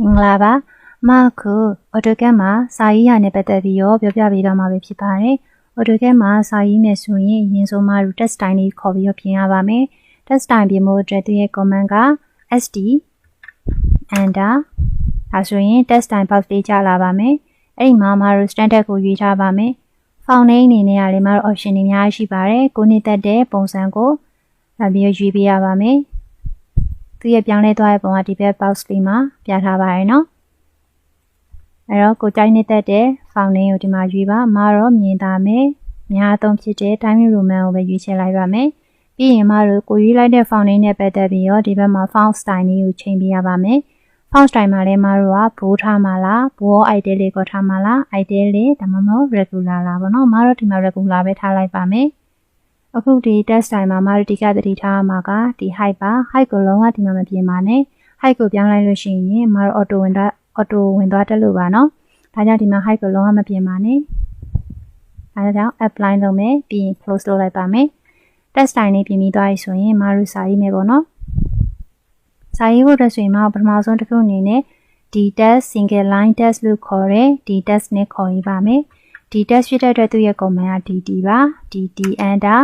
မင်္ဂလာပါမခု AutoCAD မှာစာရေးရနဲ့ပတ်သက်ပြီးတော့ပြောပြပေးတော့မှာပဲဖြစ်ပါတယ် AutoCAD မှာစာရေးမယ်ဆိုရင်အရင်ဆုံးမတို့ test time လေးခေါ်ပြီးတော့ပြင်ရပါမယ် test time ပြင်ဖို့အတွက်သူရဲ့ command က st enter ဒါဆိုရင် test time box လေးကြာလာပါမယ်အဲ့ဒီမှာမတို့ standard ကိုရွေးထားပါမယ် font name အနေနဲ့ကလည်းမတို့ option တွေအများကြီးရှိပါတယ်ကိုနှစ်သက်တဲ့ပုံစံကိုပြီးတော့ရွေးပေးရပါမယ်သူရဲ့ပြောင်းလဲသွားတဲ့ပုံကဒီဘက် box လေးမှာပြထားပါရနော်အဲ့တော့ကိုကြိုက်နေတဲ့ font name ကိုဒီမှာရွေးပါမတော့မြင်သာမယ်များအသုံးဖြစ်တဲ့ Times Roman ကိုပဲရွေးချယ်လိုက်ပါမယ်ပြီးရင်မတို့ကိုရွေးလိုက်တဲ့ font name နဲ့ပတ်သက်ပြီးတော့ဒီဘက်မှာ font style လေးကိုချိန်ပေးရပါမယ် font style မှာလည်းမတို့ကဘိုးထားမှာလားဘိုး italic ကိုထားမှာလား italic ဒါမှမဟုတ် regular လားပေါ့နော်မတို့ဒီမှာ regular ပဲထားလိုက်ပါမယ်အခုဒီ test time မှာမတို့ဒီကသတိထားမှာကဒီ height ပါ height ကိုလုံးဝဒီမှာမပြင်ပါနဲ့ height ကိုပြောင်းလိုက်လို့ရှိရင်မတို့ auto ဝင်သွားတက်လို့ပါနော်ဒါကြောင့်ဒီမှာ height ကိုလုံးဝမပြင်ပါနဲ့ဒါကြောင့် apply လုပ်မယ်ပြီးရင် close လုပ်လိုက်ပါမယ် test time လေးပြင်ပြီးသွားပြီဆိုရင်မတို့စာရေးမယ်ပေါ့နော်စာရေးဖို့အတွက်ဆိုရင်ပထမဆုံးတစ်ခုအနေနဲ့ဒီ test single line test လို့ခေါ်တဲ့ဒီ test နဲ့ခေါ်ရေးပါမယ်ဒီ test ဖြစ်တဲ့အတွက်သူ့ရဲ့ command က dt ပါ dt enter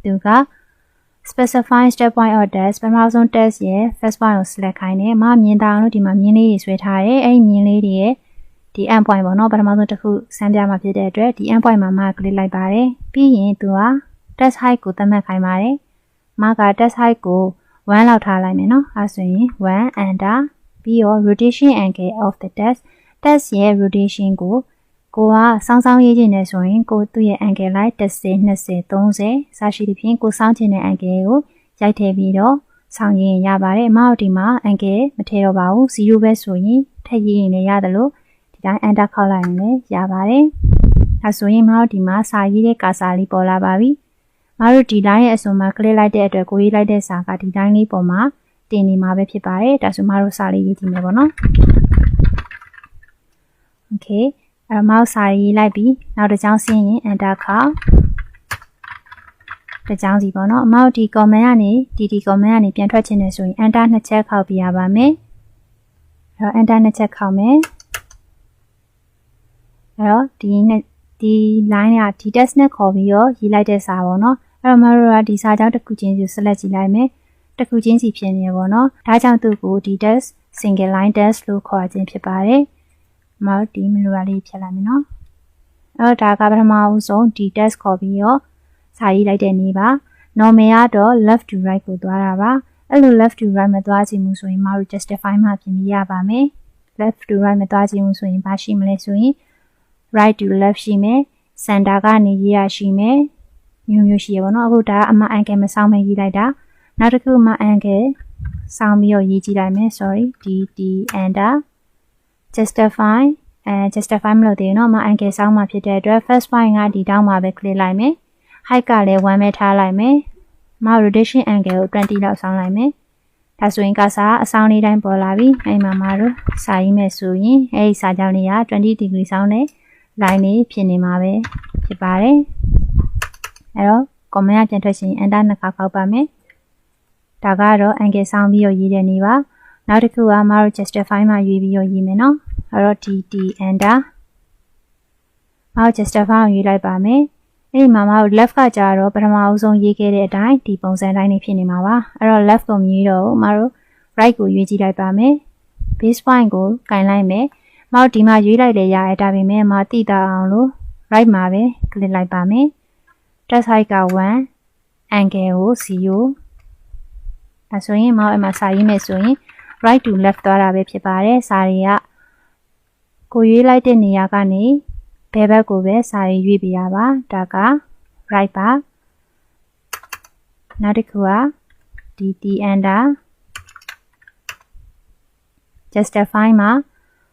သူက specify step point of test ပထမဆုံး test ရဲ့ first point ကို select ခိုင်းတယ်မြင်တာအောင်လို့ဒီမှာမြင်းလေးတွေဆွဲထားတယ်အဲ့ဒီမြင်းလေးတွေရဲ့ဒီ end point ပေါ့နော်ပထမဆုံးတစ်ခုစမ်းပြမှာဖြစ်တဲ့အတွက်ဒီ end point မှာ click လိုက်ပါတယ်ပြီးရင်သူက test height ကိုသတ်မှတ်ခိုင်းပါတယ်က test height ကို1လောက်ထားလိုက်မယ်နော်အဲဆိုရင်1 enter ပြီးတော့ rotation angle of the test ရဲ့ rotationကိုကစောင်းစောင်းရေးချင်တယ်ဆိုရင်ကိုသူ့ရဲ့ angle လိုက်10 20 30စရှိသဖြင့်ကိုစောင်းချင်တဲ့ angle ကိုရိုက်ထည့်ပြီးတော့စောင်းရင်ရပါတယ်အမတို့ဒီမှာ angle မထည့်တော့ပါဘူး0ပဲဆိုရင်ထည့်ရင်လည်းရတယ်လို့ဒီတိုင်း enter ခောက်လိုက်ရင်လည်းရပါတယ်အဲဆိုရင်အမတို့ဒီမှာစာရေးတဲ့ကာစာလေးပေါ်လာပါပြီမတို့ဒီ line ရဲ့အစွန်မှာ click လိုက်တဲ့အတွက်ကိုရေးလိုက်တဲ့စာကဒီ line လေးပေါ်မှာတင်နေမှာပဲဖြစ်ပါတယ်ဒါဆိုမတို့စာလေးရေးကြည့်မယ်ပေါ့နော် okay mouse စာရေးလိုက်ပြီးနောက်တစ်ကြောင်းဆင်းရင် enter ခောက်တစ်ကြောင်းစီပေါ့နော်အမောက်ဒီ comment ကနေဒီ comment ကနေပြန်ထွက်ချင်တယ်ဆိုရင် enter နှစ်ချက်ခောက်ပြရပါမယ်အဲ့တော့ enter နှစ်ချက်ခောက်မယ်အဲ့တော့ဒီ line ကဒီ test နဲ့ခေါ်ပြီးတော့ရေးလိုက်တဲ့စာပေါ့နော်အဲ့တော့မတို့ကဒီစာကြောင်းတစ်ခုချင်းစီ select ကြည့်လိုက်မယ်တစ်ခုချင်းစီဖြစ်နေရပေါ့နော်ဒါကြောင့်သူ့ကိုဒီ test single line test လို့ခေါ်ခြင်းဖြစ်ပါတယ်မတို့ဒီ menu လေးဖြတ်လိုက်မယ်နော်အဲ့တော့ဒါကပထမဦးဆုံးဒီ test ခေါ်ပြီးတော့စာရေးလိုက်တဲ့နည်းပါ normal ကတော့ left to right ကိုသွားတာပါအဲ့လို left to right မသွားချင်ဘူးဆိုရင်မတို့ justify မှာပြင်ပြရပါမယ် left to right မသွားချင်ဘူးဆိုရင်ဘာရှိမလဲဆိုရင် right to left ရှိမယ် center ကနေရေးရရှိမယ်မျိုးရှိရပါတော့အခုဒါအမ angle မဆောင်မရေးလိုက်တာနောက်တစ်ခုအမ angle ဆောင်ပြီးတော့ရေးကြည့်လိုက်မယ် sorry dt enter justify justify မလို့သေးနော်အမ angle ဆောင်မှာဖြစ်တဲ့အတွက် first point ကဒီတောင်းမှာပဲ click လိုက်မယ် height ကလည်း1ပဲထားလိုက်မယ်အမ rotation angle ကို20လောက်ဆောင်လိုက်မယ်ဒါဆိုရင်ကစားအဆောင်လေးတိုင်းပေါ်လာပြီအဲ့မှာမတို့စာရေးမယ်ဆိုရင်အဲ့ဒီစာကြောင်းလေးက20 degree ဆောင်တဲ့ line လေးဖြစ်နေမှာပဲဖြစ်ပါတယ်အဲ့တော့ comment ပြန်ထွက်ရှင် enter နှစ်ခါခောက်ပါမယ်ဒါကတော့ angle ဆောင်ပြီးတော့ရေးတဲ့နည်းပါနောက်တစ်ခုကမတို့ justify မှာရွေးပြီးတော့ရေးမယ်နော်အဲ့တော့ dt enter မတို့ justify ကိုရွေးလိုက်ပါမယ်အဲ့ဒီမှာမတို့ left ကကြတော့ပထမအဆုံးရေးခဲ့တဲ့အတိုင်းဒီပုံစံတိုင်းလေးဖြစ်နေမှာပါအဲ့တော့ left ကိုမရွေးတော့ဘူးမတို့ right ကိုရွေးကြည့်လိုက်ပါမယ် base point ကိုကင်လိုက်မယ်မတို့ဒီမှာရွေးလိုက်လေရတယ်ဒါပေမဲ့မသိတာအောင်လို့ right မှာပဲ click လိုက်ပါမယ် test height က1 angle ကို0ဒါဆိုရင်မတို့အမှစာရေးမယ်ဆိုရင် right to left သွားတာပဲဖြစ်ပါတယ်စာတွေကကိုရွေးလိုက်တဲ့နေရာကနေဘယ်ဘက်ကိုပဲစာရေးရွေးပြရပါဒါက right ပါနောက်တစ်ခုက dt enter justify မှာ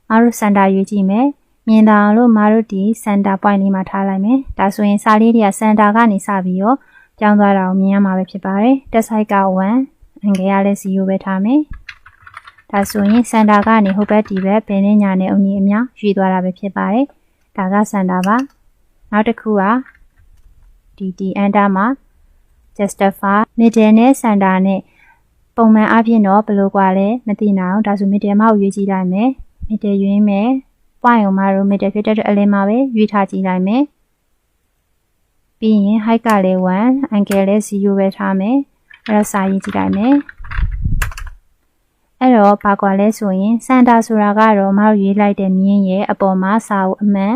မတို့ center ရွေးကြည့်မယ်မြင်တာအောင်လို့မတို့ဒီ center point လေးမှာထားလိုက်မယ်ဒါဆိုရင်စာလေးတွေက center ကနေစပြီးတော့ပြောင်းသွားတာကိုမြင်ရမှာပဲဖြစ်ပါတယ် test height က1 angle ကလည်း0ပဲထားမယ်ဒါဆိုရင် center ကနေဟိုဘက်ဒီဘက်ဘယ်နဲ့ညာနဲ့အုံကြီးအများရွေးသွားတာပဲဖြစ်ပါတယ်ဒါက center ပါနောက်တစ်ခုက dt enter မှာ justify middle နဲ့ center နဲ့ ပုံမှန်အားဖြင့်တော့ဘယ်လိုกว่าလဲမသိနိုင်အောင်ဒါဆို middle မှာရွေးကြည့်လိုက်မယ် middle ရွေးမယ် point ကိုမှတော့ middle ဖြစ်တဲ့အလင်းမှာပဲရွေးထားကြည့်လိုက်မယ်ပြီးရင် height ကလည်း1 angle လည်း0ပဲထားမယ်အဲ့တော့စာရေးကြည့်လိုက်မယ်အဲ့တော့ဘာกว่าလဲဆိုရင် center ဆိုတာကတော့မတို့ရေးလိုက်တဲ့မြင်းရဲ့အပေါ်မှာစာကိုအမှန်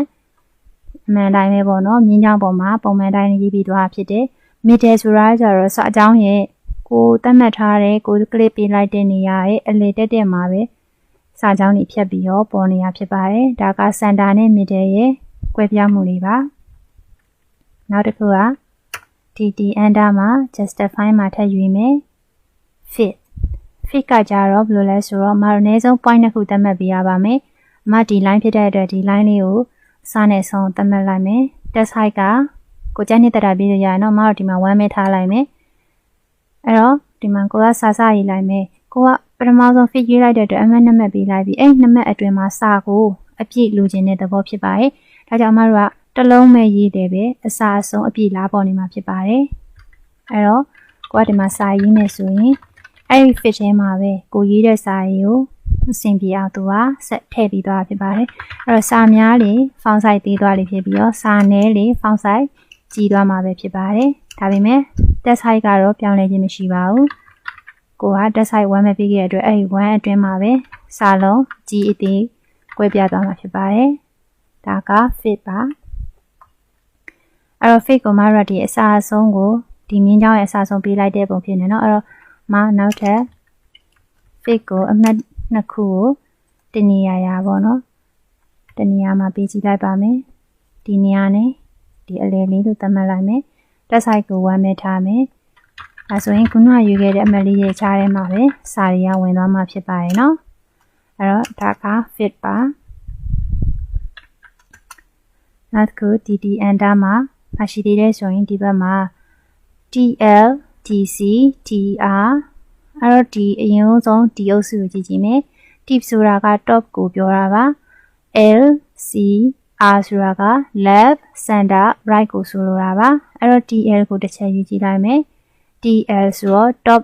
တိုင်းပဲပေါ့နော်မြင်းချောင်းပေါ်မှာပုံမှန်တိုင်းရေးပြီးသွားဖြစ်တယ် middle ဆိုတာကျတော့စာအကြောင်းရဲ့ကိုသတ်မှတ်ထားတဲ့ကို click ပေးလိုက်တဲ့နေရာရဲ့အလယ်တက်မှာပဲစာကြောင်းတွေဖြတ်ပြီးတော့ပေါ်နေရဖြစ်ပါတယ်ဒါက center နဲ့ middle ရဲ့ကွဲပြားမှုတွေပါနောက်တစ်ခုက dd under မှာ justify မှာထပ်ရွေးမယ် fit ကကြတော့ဘယ်လိုလဲဆိုတော့မတို့အနည်းဆုံး point နှစ်ခုသတ်မှတ်ပေးရပါမယ်အမဒီ line ဖြစ်တဲ့အတွက်ဒီ line လေးကိုစာနဲ့ဆုံးသတ်မှတ်လိုက်မယ် text height ကကိုကြိုက်နေတဲ့တာပြီးလို့ရရင်တော့မတို့ဒီမှာ1ပဲထားလိုက်မယ်အဲ့တော့ဒီမှာကိုကစာရေးလိုက်မယ်ကိုကပထမဆုံး fit ရေးလိုက်တဲ့အတွက်အမှတ်2မှတ်ပေးလိုက်ပြီးအဲ့2မှတ်အတွင်းမှာစာကိုအပြည့်လိုချင်တဲ့သဘောဖြစ်ပါတယ်ဒါကြောင့်အမတို့ကတစ်လုံးပဲရေးတယ်ပဲအစာအဆုံးအပြည့်လားပေါ်နေမှာဖြစ်ပါတယ်အဲ့တော့ကိုကဒီမှာစာရေးမယ်ဆိုရင်အဲ့ဒီ fit ထဲမှာပဲကိုရေးတဲ့စာရေးကိုအဆင်ပြေအောင်သူကဆက်ထည့်ပြီးသွားဖြစ်ပါတယ်အဲ့တော့စာများလေ font size သေးသွားလိမ့်ဖြစ်ပြီးတော့စာနည်းလေ font size ကြီးသွားမှာပဲဖြစ်ပါတယ်ဒါပေမဲ့ text height ကတော့ပြောင်းလဲခြင်းမရှိပါဘူးကိုက text height 1ပဲပြီးခဲ့တဲ့အတွက်အဲ့ဒီ1အတွင်းမှာပဲစာလုံးကြီးအသေးကွဲပြားသွားမှာဖြစ်ပါတယ်ဒါက fit ပါအဲ့တော့ fit ကိုမရဒီအစားအဆုံးကိုဒီမြင်းချောင်းရဲ့အစားအဆုံးပေးလိုက်တဲ့ပုံဖြစ်နေเนาะအဲ့တော့မနောက်ထပ် fit ကိုအမှတ်နှစ်ခုကိုတနေရာပေါ့เนาะတနေရာမှာပေးကြည့်လိုက်ပါမယ်ဒီနေရာနဲ့ဒီအလယ်လေးကိုသတ်မှတ်လိုက်မယ် text height ကို1ပဲထားမယ်ဒါဆိုရင်ခုနကယူခဲ့တဲ့အမှတ်လေးရဲ့ခြားထဲမှာပဲစာတွေကဝင်သွားမှာဖြစ်ပါတယ်เนาะအဲ့တော့ဒါက fit ပါနောက်တစ်ခု dd under မှာရှိသေးတယ်ဆိုရင်ဒီဘက်မှာ tl tc tr အဲ့တော့ဒီအရင်ဆုံးဒီအုပ်စုကိုကြည့်ကြည့်မယ် tip ဆိုတာက top ကိုပြောတာပါ l c r ဆိုတာက left center right ကိုဆိုလိုတာပါအဲ့တော့ tl ကိုတစ်ချက်ယူကြည့်လိုက်မယ် tl ဆိုတော့ top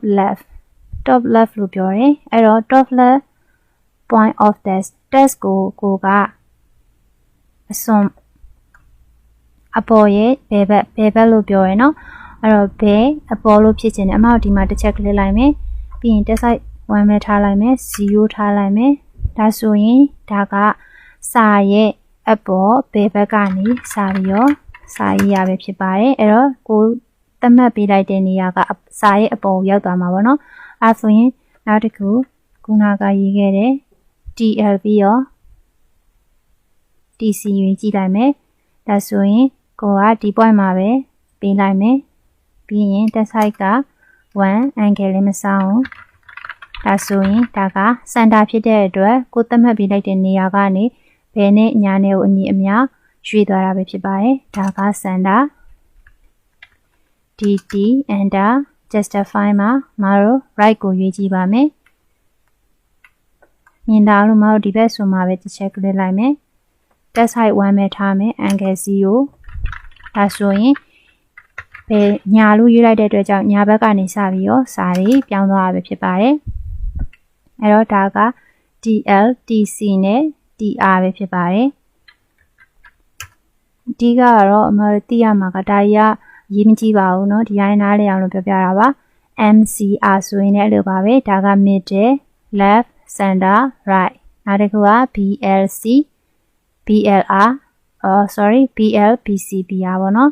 left လို့ပြောတယ်အဲ့တော့ top left point of text ကိုကအစွန်အပေါ်ရဲ့ဘယ်ဘက်လို့ပြောရယ်เนาะအဲ့တော့ဘယ်အပေါ်လို့ဖြစ်ခြင်းနဲ့အမတို့ဒီမှာတစ်ချက်ကလစ်လိုက်မယ်ပြီးရင် text height 1ပဲထားလိုက်မယ်0ထားလိုက်မယ်ဒါဆိုရင်ဒါကစာရဲ့အပေါ်ဘယ်ဘက်ကနေစာပြီးတော့စာရေးရပဲဖြစ်ပါတယ်အဲ့တော့ကိုသတ်မှတ်ပေးလိုက်တဲ့နေရာကစာရဲ့အပေါ်ရောက်သွားမှာပေါ့เนาะအဲ့ဆိုရင်နောက်တစ်ခုခုနကရေးခဲ့တဲ့ TL ပြီးတော့ TC ရွေးကြည့်လိုက်မယ်ဒါဆိုရင်ကိုကဒီ point မှာပဲပေးလိုက်မယ်ပြီးရင် text height က1 angle လည်းမဆောင်ဒါဆိုရင်ဒါက center ဖြစ်တဲ့အတွက်ကိုသတ်မှတ်ပေးလိုက်တဲ့နေရာကနေဘယ်နဲ့ညာနဲ့ကိုအညီအမျှရွေ့သွားတာပဲဖြစ်ပါတယ်ဒါက center dd under justify မှာမတို့ right ကိုရွေးကြည့်ပါမယ်မြင်တာလို့မတို့ဒီဘက်ဆိုမှာပဲတစ်ချက်ကလစ်လိုက်မယ် text height 1ပဲထားမယ် angle 0ဒါဆိုရင်ဘယ်ညာလို့ရွေးလိုက်တဲ့အတွက်ကြောင့်ညာဘက်ကနေစပြီးတော့စာတွေပြောင်းသွားတာပဲဖြစ်ပါတယ်အဲ့တော့ဒါက TL TC နဲ့ TR ပဲဖြစ်ပါတယ်အဓိကကတော့အမတို့သိရမှာကဒါကြီးကရေးမကြည့်ပါဘူးเนาะဒီတိုင်းနားလည်အောင်လို့ပြောပြတာပါ MCR ဆိုရင်လည်းအဲ့လိုပါပဲဒါက middle left center right နောက်တစ်ခုက BLC BLR BL BCBR ပေါ့နော်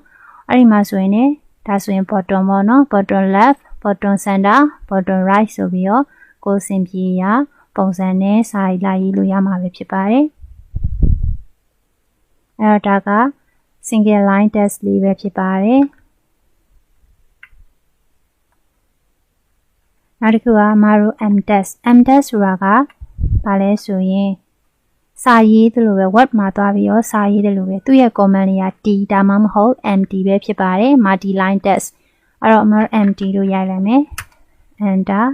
အဲ့ဒီမှာဆိုရင်ねဒါဆိုရင် bottom ပေါ့နော် bottom left bottom center bottom right ဆိုပြီးတော့ကိုယ်စင်ပြေရပုံစံနဲ့စာရေးလာရေးလို့ရမှာပဲဖြစ်ပါတယ်အဲ့တော့ဒါက single line text လေးပဲဖြစ်ပါတယ်နောက်တစ်ခုကမတို့ mtext ဆိုတာကဘာလဲဆိုရင်စာရေးသလိုပဲ word မှာသွားပြီးတော့စာရေးတယ်လို့ပဲသူ့ရဲ့ comment တွေက t ဒါမှမဟုတ် mt ပဲဖြစ်ပါတယ် multi line text အဲ့တော့အမတို့ mt လို့ရိုက်လိုက်မယ် enter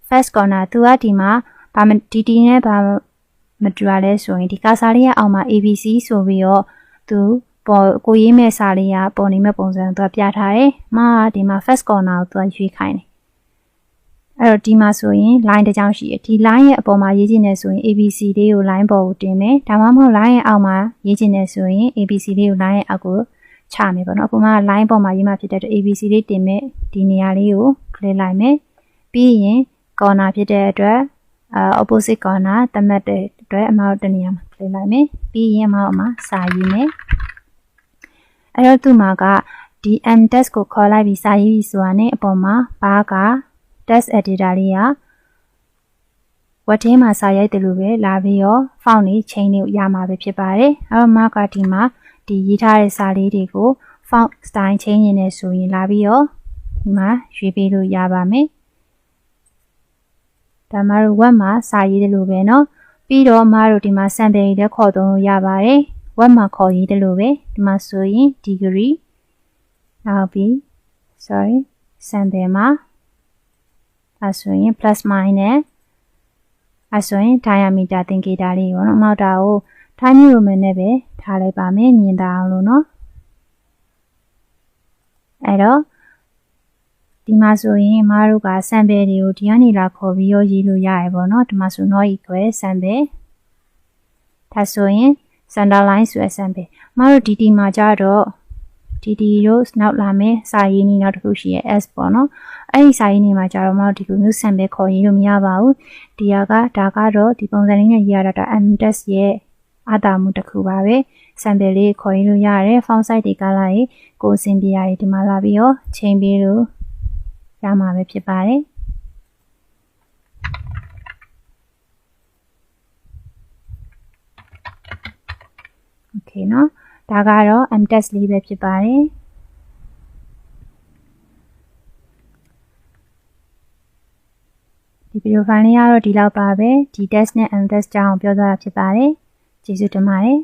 first corner သူကဒီမှာဘာမ dt နဲ့ဘာမတူရလဲဆိုရင်ဒီကာစာလေးရဲ့အောက်မှာ abc ဆိုပြီးတော့သူပေါ်ကိုရေးမဲ့စာလေးကပေါ်နေမဲ့ပုံစံသူကပြထားတယ်။မှာဒီမှာ first corner ကိုသူကရွေးခိုင်းတယ်။ အဲ့တော့ဒီမှာဆိုရင် line တစ်ကြောင်းရှိတယ်ဒီ line ရဲ့အပေါ်မှာရေးချင်နေဆိုရင် ABC လေးကို line ပေါ်ကိုတင်မယ်ဒါမှမဟုတ် line ရဲ့အောက်မှာရေးချင်နေဆိုရင် ABC လေးကို line ရဲ့အောက်ကိုချမယ်ပေါ့နော်အခုမှ line ပေါ်မှာရေးမှဖြစ်တဲ့အတွက် ABC လေးတင်မယ်ဒီနေရာလေးကို click လိုက်မယ်ပြီးရင် corner ဖြစ်တဲ့အတွက်opposite corner သတ်မှတ်တဲ့အတွက်အမတို့တနေရာမှာ click လိုက်မယ်ပြီးရင်အမတို့မှာစာရေးမယ်အဲ့တော့သူ့မှာကဒီ mtext ကိုခေါ်လိုက်ပြီးစာရေးပြီးဆိုတာနဲ့အပေါ်မှာဘာက text editor လေးက word ထဲမှာစာရိုက်တယ်လို့ပဲလာပြီးတော့ font တွေ change တွေရမှာပဲဖြစ်ပါတယ်အဲ့တော့ mark ကဒီမှာဒီရေးထားတဲ့စာလေးတွေကို font style change နေတယ်ဆိုရင်လာပြီးတော့ဒီမှာရွေးပေးလို့ရပါမယ်ဒါမှတော့ word မှာစာရေးတယ်လို့ပဲเนาะပြီးတော့မတို့ဒီမှာ sample တွေလည်းခေါ်သုံးလို့ရပါတယ် word မှာခေါ်ရေးတယ်လို့ပဲဒီမှာဆိုရင် degree နောက်ပြီး sample မှာအဲ့ဆိုရင် plus minus အဲ့ဆိုရင် diameter သင်္ကေတလေးပေါ့နော်အမောက်တာကို Time New Roman နဲ့ပဲထားလိုက်ပါမယ်မြင်တာအောင်လို့နော်အဲ့တော့ဒီမှာဆိုရင်အမတို့က sample တွေကိုဒီကနေလာခေါ်ပြီးရောရေးလို့ရတယ်ပေါ့နော်ဒီမှာဆို not equal sample ဒါဆိုရင် center line ဆိုတဲ့ sample အမတို့ဒီမှာကြတော့ဒီတို့နောက်လာမယ်စာရေးနည်းနောက်တစ်ခုရှိရဲ့ S ပေါ့နော်အဲ့ဒီစာရေးနည်းမှာကြတော့မတို့ဒီလိုမျိုး sample ခေါ်ရေးလို့မရပါဘူးဒီဟာကဒါကတော့ဒီပုံစံလေးနဲ့ရေးရတာ mtext ရဲ့အတားမှုတစ်ခုပါပဲ sample လေးခေါ်ရေးလို့ရတယ် font size တွေကလည်းကိုယ်စင်ပြရတယ်ဒီမှာလာပြီးတော့ချိန်ပေးလို့ရမှာပဲဖြစ်ပါတယ်โอเคเนาะဒါကတော့ mtext လေးပဲဖြစ်ပါတယ်ဒီဗီဒီယိုဖိုင်လေးကတော့ဒီလောက်ပါပဲဒီ text နဲ့ mtext ကြောင်းပြောသွားတာဖြစ်ပါတယ်ကျေးဇူးတင်ပါတယ်